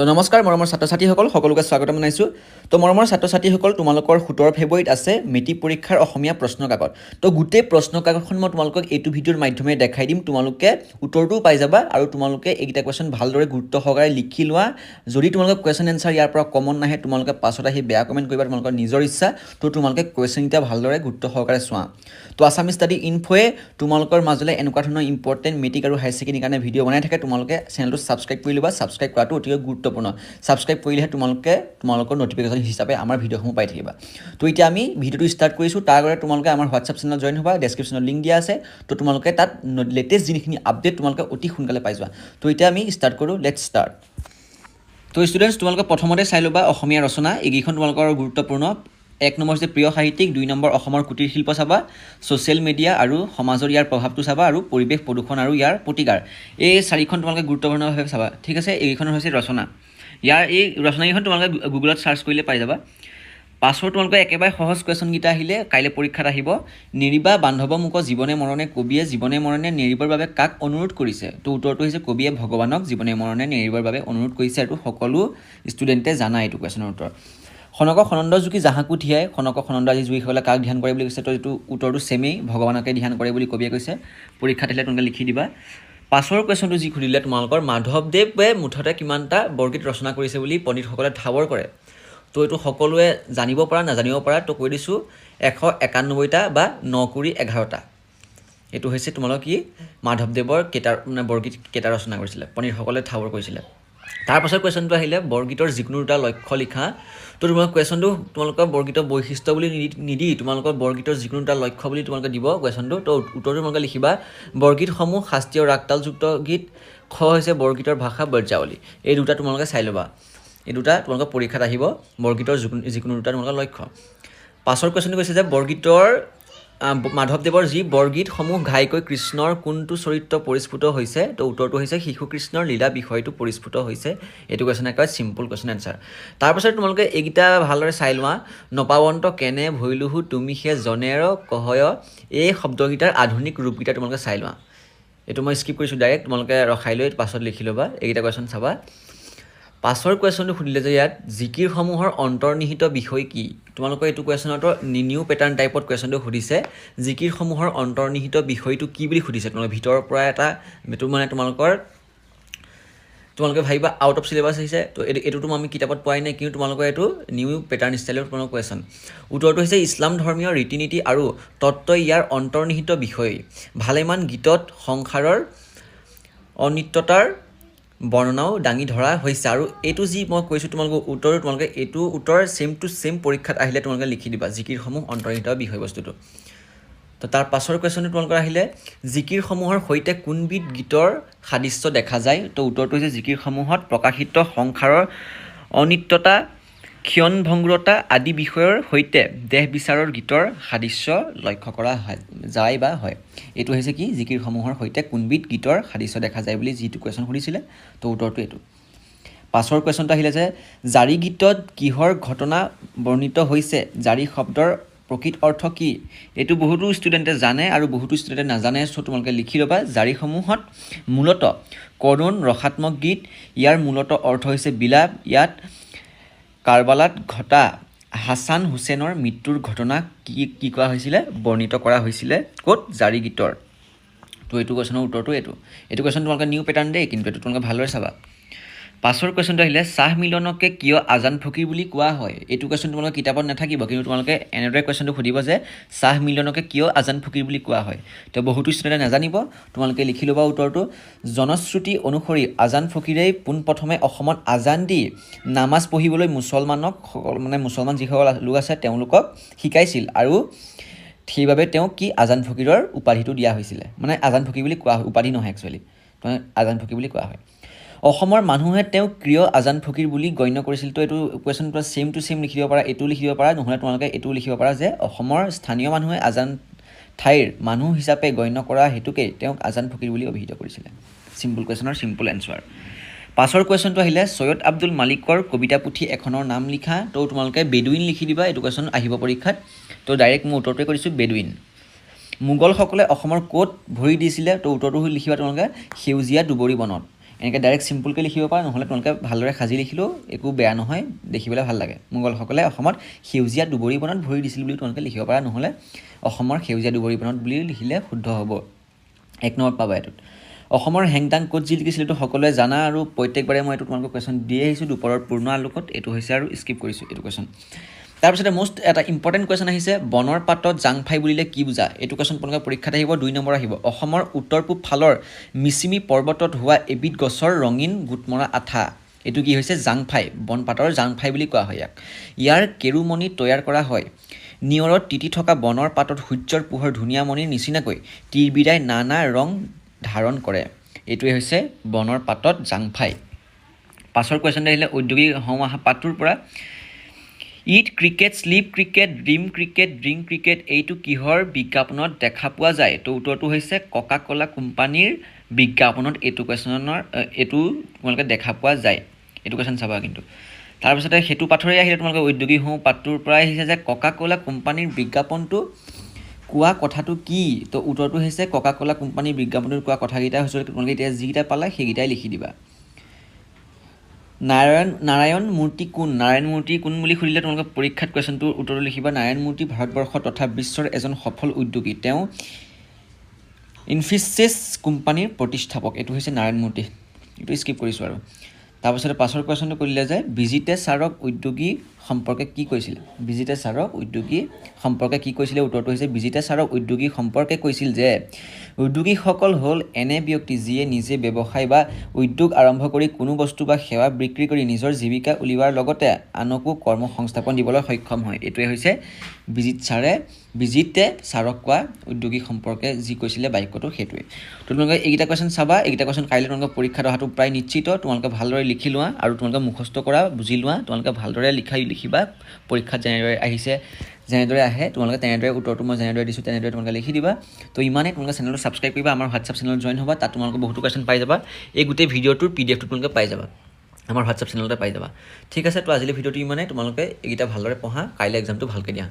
তো নমস্কাৰ মৰমৰ ছাত্ৰ ছাত্ৰীসকল সকলোকে স্বাগতম জনাইছোঁ। তো মৰমৰ ছাত্ৰ ছাত্ৰীসকল তোমালোকৰ 17 ফেব্ৰুৱাৰীত আছে মেট্ৰিক পৰীক্ষাৰ অসমীয়া প্ৰশ্ন কাকত। তো গোটেই প্ৰশ্ন কাকতখন মই তোমালোকক এইটো ভিডিঅ'ৰ মাধ্যমেৰে দেখাই দিম। তোমালোকে উত্তৰটোও পাই যাবা আৰু তোমালোকে এইকেইটা কুৱেশ্যন ভালদৰে গুৰুত্ব সহকাৰে লিখি লোৱা। যদি তোমালোকৰ কুৱেশ্যন এনচাৰ ইয়াৰ পৰা কমন নাহে তোমালোকে পাছত আহি বেয়া কমেণ্ট কৰিবা, তোমালোকৰ নিজৰ ইচ্ছা। তো তোমালোকে কুৱেশ্যনকেইটা ভালদৰে গুৰুত্ব সহকাৰে চোৱা। তো আছামিজ ষ্টাডি ইনফোয়ে তোমালোকৰ মাজলৈ এনেকুৱা ধৰণৰ ইম্পৰ্টেণ্ট মেট্ৰিক আৰু হায়াৰ ছেকেণ্ডেৰী কাৰণে ভিডিঅ' বনাই থাকে। তোমালোকে চেনেলটো ছাবস্ক্ৰাইব কৰি ল'বা। ছাবস্ক্ৰাইব কৰাটো অতিকৈ গুৰুত্বপূৰ্ণ। ছাবস্ক্ৰাইব কৰিলেহে তোমালোকৰ নটিফিকেশ্যন হিচাপে আমাৰ ভিডিঅ'সমূহ পাই থাকিবা। তো এতিয়া আমি ভিডিঅ'টো ষ্টাৰ্ট কৰিছোঁ। তাৰ আগতে তোমালোকে আমাৰ হোৱাটছআপ চেনেলত জইন হ'বা, ডেছক্ৰিপশ্যনত লিংক দিয়া আছে। তো তোমালোকে তাত লেটেষ্ট যিখিনি আপডেট তোমালোকে অতি সোনকালে পাই যোৱা। তো এতিয়া আমি ষ্টাৰ্ট কৰোঁ, লেটছ ষ্টাৰ্ট। তো ষ্টুডেণ্টছ তোমালোকে প্ৰথমতে চাই ল'বা অসমীয়া ৰচনা, এইকেইখন তোমালোকৰ গুৰুত্বপূৰ্ণ। 1 নম্বৰ হৈছে প্ৰিয় সাহিত্যিক, 2 নম্বৰ অসমৰ কুটিৰ শিল্প চাবা, ছ'চিয়েল মিডিয়া আৰু সমাজৰ ইয়াৰ প্ৰভাৱটো চাবা, আৰু পৰিৱেশ প্ৰদূষণ আৰু ইয়াৰ প্ৰতিকাৰ। এই 4খন তোমালোকে গুৰুত্বপূৰ্ণভাৱে চাবা, ঠিক আছে। এইকেইখন হৈছে ৰচনা। এই ৰচনাকেইখন তোমালোকে গুগলত চাৰ্চ কৰিলে পাই যাবা। পাছৰ তোমালোকে একেবাৰে সহজ কুৱেশ্যনকেইটা আহিলে কাইলৈ পৰীক্ষাত আহিব। নেৰিবা বান্ধৱ মোক জীৱনে মৰণে কবিয়ে জীৱনে মৰণে নেৰিবৰ বাবে কাক অনুৰোধ কৰিছে? তো উত্তৰটো হৈছে কবিয়ে ভগৱানক জীৱনে মৰণে নেৰিবৰ বাবে অনুৰোধ কৰিছে। এইটো সকলো ষ্টুডেণ্টে জানা এইটো কুৱেশ্যনৰ উত্তৰ। খনক সনন্দ যোগী যাহাকো ধিয়াই, খনক সনন্দ আজি যোগীসকলে কাক ধ্যান কৰে বুলি কৈছে? তো এইটো উত্তৰটো ছেমেই, ভগৱানকে ধ্যান কৰে বুলি কবিয়ে কৈছে। পৰীক্ষাত আহিলে তোমালোকে লিখি দিবা। পাছৰ কুৱেশ্যনটো যি সুধিলে তোমালোকৰ মাধৱদেৱে মুঠতে কিমানটা বৰগীত ৰচনা কৰিছে বুলি পণ্ডিতসকলে ঠাৱৰ কৰে? তো এইটো সকলোৱে জানিব পৰা নাজানিব পৰা। তো কৈ দিছোঁ 191টা বা 9×11টা। এইটো হৈছে তোমালোকৰ কি মাধৱদেৱৰ বৰগীত কেইটা ৰচনা কৰিছিলে, পণ্ডিতসকলে ঠাৱৰ কৰিছিলে। তাৰপাছত কুৱেশ্যনটো আহিলে বৰগীতৰ যিকোনো দুটা লক্ষ্য লিখা। তো তোমালোকৰ কুৱেশ্যনটো তোমালোকৰ বৰগীতৰ বৈশিষ্ট্য বুলি নিদি তোমালোকৰ বৰগীতৰ যিকোনো দুটা লক্ষ্য বুলি তোমালোকে দিব কুৱেশ্যনটো। তো উত্তৰটো তোমালোকে লিখিবা বৰগীতসমূহ শাস্ত্ৰীয় ৰাগতালযুক্ত গীত, খ হৈছে বৰগীতৰ ভাষা বৰ্যাৱলী। এই দুটা তোমালোকে চাই ল'বা। এই দুটা তোমালোকৰ পৰীক্ষাত আহিব, বৰগীতৰ যিকোনো দুটা তোমালোকৰ লক্ষ্য। পাছৰ কুৱেশ্যনটো কৈছে যে বৰগীতৰ মাধৱদেৱৰ যি বৰগীতসমূহ ঘাইকৈ কৃষ্ণৰ কোনটো চৰিত্ৰ পৰিস্ফুট হৈছে? তো উত্তৰটো হৈছে শিশু কৃষ্ণৰ লীলা বিষয়টো পৰিস্ফুট হৈছে। এইটো কুৱেশ্যন একেবাৰে চিম্পুল কুৱেশ্যন এনচাৰ। তাৰপাছত তোমালোকে এইকেইটা ভালদৰে চাই লোৱা। নপাৱন্ত কেনে ভৈলুহু তুমি সে জনেৰ কহয়, এই শব্দকেইটাৰ আধুনিক ৰূপকেইটা তোমালোকে চাই লোৱা। এইটো মই স্কিপ কৰিছোঁ ডাইৰেক্ট, তোমালোকে ৰখাই লৈ পাছত লিখি ল'বা। এইকেইটা কুৱেশ্যন চাবা। পাছৰ কুৱেশ্যনটো সুধিলে যে ইয়াত জিকিৰসমূহৰ অন্তৰ্নিহিত বিষয় কি? তোমালোকৰ এইটো কুৱেশ্যনতো নিউ পেটাৰ্ণ টাইপত কুৱেশ্যনটো সুধিছে। জিকিৰসমূহৰ অন্তৰ্নিহিত বিষয়টো কি বুলি সুধিছে? তোমালোকে ভিতৰৰ পৰা এইটো মানে তোমালোকে ভাবিবা আউট অফ চিলেবাছ আহিছে। তো এইটোতো আমি কিতাপত পোৱাই নাই, কিন্তু তোমালোকৰ এইটো নিউ পেটাৰ্ণ ষ্টাইলৰ তোমালোকৰ কুৱেশ্যন। উত্তৰটো হৈছে ইছলাম ধৰ্মীয় ৰীতি নীতি আৰু তত্ত্বই ইয়াৰ অন্তৰ্নিহিত বিষয়। ভালেমান গীতত সংসাৰৰ অনিত্যতাৰ বৰ্ণনাও দাঙি ধৰা হৈছে। আৰু এইটো যি মই কৈছোঁ তোমালোকৰ উত্তৰটো তোমালোকে এইটো উত্তৰ ছেম টু ছেম পৰীক্ষাত আহিলে তোমালোকে লিখি দিবা জিকিৰসমূহ অন্তৰ্নিহিত বিষয়বস্তুটো। তো তাৰ পাছৰ কুৱেশ্যনটো তোমালোকৰ আহিলে জিকিৰসমূহৰ সৈতে কোনবিধ গীতৰ সাদৃশ্য দেখা যায়? তো উত্তৰটো হৈছে জিকিৰসমূহত প্ৰকাশিত সংসাৰৰ অনিত্যতা, ক্ষণভংগুৰতা আদি বিষয়ৰ সৈতে দেহ বিচাৰৰ গীতৰ সাদৃশ্য লক্ষ্য কৰা যায় বা হয়। এইটো হৈছে কি জিকিৰসমূহৰ সৈতে কোনবিধ গীতৰ সাদৃশ্য দেখা যায় বুলি যিটো কুৱেশ্যন সুধিছিলে। তো উত্তৰটো এইটো। পাছৰ কুৱেশ্যনটো আহিলে যে জাৰি গীতত কিহৰ ঘটনা বৰ্ণিত হৈছে? জাৰি শব্দৰ প্ৰকৃত অৰ্থ কি? এইটো বহুতো ষ্টুডেণ্টে জানে আৰু বহুতো ষ্টুডেণ্টে নাজানে। চ' তোমালোকে লিখি ল'বা। জাৰিসমূহত মূলত কৰুণ ৰসাত্মক গীত, ইয়াৰ মূলত অৰ্থ হৈছে বিলাপ। ইয়াত কাৰবালাত ঘটা হাছান হুছেইনৰ মৃত্যুৰ ঘটনা কি কোৱা হৈছিলে? বৰ্ণিত কৰা হৈছিলে ক'ত? জাৰি গীতৰ। তো এইটো কুৱেশ্যনৰ উত্তৰটো এইটো কুৱেশ্যন তোমালোকে নিউ পেটাৰ্ণ দেই, কিন্তু এইটো তোমালোকে ভালদৰে চাবা। পাছৰ কুৱেশ্যনটো আহিলে চাহ মিলনকে কিয় আজান ফকীৰ বুলি কোৱা হয়? এইটো কুৱেশ্যন তোমালোকৰ কিতাপত নাথাকিব, কিন্তু তোমালোকে এনেদৰে কুৱেশ্যনটো সুধিব যে চাহ মিলনকে কিয় আজান ফকীৰ বুলি কোৱা হয়? তো বহুতো ষ্টুডেণ্টে নাজানিব, তোমালোকে লিখি ল'বা উত্তৰটো। জনশ্ৰুতি অনুসৰি আজান ফকীৰেই পোনপ্ৰথমে অসমত আজান দি নামাজ পঢ়িবলৈ মুছলমান যিসকল লোক আছে তেওঁলোকক শিকাইছিল, আৰু সেইবাবে তেওঁক কি আজান ফকীৰৰ উপাধিটো দিয়া হৈছিলে। মানে আজান ফকীৰ বুলি কোৱা হয়, উপাধি নহয় একচুৱেলি, আজান ফকীৰ বুলি কোৱা হয়। অসমৰ মানুহে তেওঁক প্ৰিয় আজান ফকীৰ বুলি গণ্য কৰিছিল। তো এইটো কুৱেশ্যন ছেম টু ছেম লিখিব পাৰা, এইটো লিখিব পাৰা, নহ'লে তোমালোকে এইটোও লিখিব পাৰা যে অসমৰ স্থানীয় মানুহে আজান ঠাইৰ মানুহ হিচাপে গণ্য কৰা হেতুকে তেওঁক আজান ফকীৰ বুলি অভিহিত কৰিছিলে। চিম্পুল কুৱেশ্যনৰ চিম্পুল এনচাৰ। পাছৰ কুৱেশ্যনটো আহিলে সৈয়দ আব্দুল মালিকৰ কবিতা পুথি এখনৰ নাম লিখা। তো তোমালোকে বেডুইন লিখি দিবা। এইটো কুৱেশ্যন আহিব পৰীক্ষাত। তো ডাইৰেক্ট মই উত্তৰটোৱে কৰিছোঁ বেডুইন। মোগলসকলে অসমৰ ক'ত ভৰি দিছিলে? তো উত্তৰটো লিখিবা তোমালোকে সেউজীয়া দুবৰি বনত। এনেকৈ ডাইৰেক্ট চিম্পুলকৈ লিখিব পাৰা, নহ'লে তোমালোকে ভালদৰে সাজি লিখিলেও একো বেয়া নহয়, দেখিবলৈ ভাল লাগে। মোগলসকলে অসমত সেউজীয়া দুবৰি বনত ভৰি দিছিল বুলি তোমালোকে লিখিব পাৰা, নহ'লে অসমৰ সেউজীয়া দুবৰি বনত বুলি লিখিলে শুদ্ধ হ'ব। 1 নম্বৰত পাবা এইটোত। অসমৰ হেংদাং ক'ত জিলিকিছিল এইটো সকলোৱে জানা, আৰু প্ৰত্যেকবাৰে মই এইটো তোমালোকক কুৱেশ্যন দিয়ে আহিছোঁ দুপৰৰ পূৰ্ণ আলোকত। এইটো হৈছে আৰু স্কিপ কৰিছোঁ এইটো কুৱেশ্যন। তাৰপিছতে মষ্ট এটা ইম্পৰ্টেণ্ট কুৱেশ্যন আহিছে, বনৰ পাতত জাংফাই বুলিলে কি বুজা? এইটো কুৱেশ্যন তোমালোকৰ পৰীক্ষাত আহিব। 2 নম্বৰ আহিব, অসমৰ উত্তৰ পূব ফালৰ মিচিমি পৰ্বতত হোৱা এবিধ গছৰ ৰঙীন গোটমৰা আঠা, এইটো কি হৈছে? জাংফাই। বনপাতৰ জাংফাই বুলি কোৱা হয় ইয়াক। ইয়াৰ কেৰুমণি তৈয়াৰ কৰা হয়। নিয়ৰত তিতি থকা বনৰ পাতত সূৰ্যৰ পোহৰ ধুনীয়া মণিৰ নিচিনাকৈ তিৰবিৰাই নানা ৰং ধাৰণ কৰে, এইটোৱে হৈছে বনৰ পাতত জাংফাই। পাছৰ কুৱেশ্যনটো আহিলে ঔদ্যোগিক সমাহা পাঠটোৰ পৰা, eat cricket, sleep cricket, dream cricket, drink cricket, এইটো কিহৰ বিজ্ঞাপনত দেখা পোৱা যায়? তো উত্তৰটো হৈছে ককা ক'লা কোম্পানীৰ বিজ্ঞাপনত এইটো তোমালোকে দেখা পোৱা যায়। এইটো কুৱেশ্যন চাবা কিন্তু। তাৰপিছতে সেইটো পাঠৰে আহিলে তোমালোকে ঔদ্যোগিক সমূহ পাঠটোৰ পৰাই আহিছে যে ককা ক'লা কোম্পানীৰ বিজ্ঞাপনটো কোৱা কথাটো কি? তো উত্তৰটো হৈছে ককা ক'লা কোম্পানীৰ বিজ্ঞাপনটোত কোৱা কথাকেইটা হৈছে, তোমালোকে এতিয়া যিকেইটা পালা সেইকেইটাই লিখি দিবা। নাৰায়ণ মূৰ্তি কোন? নাৰায়ণ মূৰ্তি কোন বুলি সুধিলে তোমালোকে পৰীক্ষাত কুৱেশ্যনটোৰ উত্তৰটো লিখিবা। নাৰায়ণ মূৰ্তি ভাৰতবৰ্ষ তথা বিশ্বৰ এজন সফল উদ্যোগী, তেওঁ ইনফিছিছ কোম্পানীৰ প্ৰতিষ্ঠাপক, এইটো হৈছে নাৰায়ণ মূৰ্তি। এইটো স্কিপ কৰিছোঁ আৰু। তাৰপিছতে পাছৰ কুৱেশ্যনটো কৰিলে যে বিজিতে ছাৰক উদ্যোগী সম্পৰ্কে কি কৈছিল? বিজিতে ছাৰক উদ্যোগী সম্পৰ্কে কি কৈছিলে? উত্তৰটো হৈছে বিজিতে ছাৰক উদ্যোগী সম্পৰ্কে কৈছিল যে উদ্যোগীসকল হ'ল এনে ব্যক্তি যিয়ে নিজে ব্যৱসায় বা উদ্যোগ আৰম্ভ কৰি কোনো বস্তু বা সেৱা বিক্ৰী কৰি নিজৰ জীৱিকা উলিওৱাৰ লগতে আনকো কৰ্ম সংস্থাপন দিবলৈ সক্ষম হয়। এইটোৱে হৈছে বিজিতে ছাৰক কোৱা উদ্যোগী সম্পৰ্কে যি কৈছিলে বাক্যটো, সেইটোৱে। তোমালোকে এইকেইটা কুৱেশ্যন চাবা। এইকেইটা কুৱেশ্যন কাইলৈ তোমালোকে পৰীক্ষাত অহাটো প্ৰায় নিশ্চিত। তোমালোকে ভালদৰে লিখি লোৱা আৰু তোমালোকে মুখস্থ কৰা, বুজি লোৱা। তোমালোকে ভালদৰে লিখিবা। পৰীক্ষাত যেনেদৰে আহে তোমালোকে তেনেদৰে উত্তৰটো মই যেনেদৰে দিছোঁ তেনেদৰে তোমালোকে লিখি দিবা। তো ইমানেই। তোমালোকে চেনেলটো ছাবস্ক্ৰাইব কৰিবা, আমাৰ হোৱাটছআপ চেনেলত জইন হ'বা, তাত তোমালোকে বহুতো কুৱেশ্যন পাই যাবা। এই গোটেই ভিডিঅ'টোৰ PDF-টো তোমালোকে পাই যাবা, আমাৰ হোৱাটছআপ চেনেলতে পাই যাবা। ঠিক আছে, তো আজিলৈ ভিডিঅ'টো ইমানেই। তোমালোকে এইকেইটা ভালদৰে পঢ়া, কাইলৈ এক্সামটো ভালকৈ দিয়া।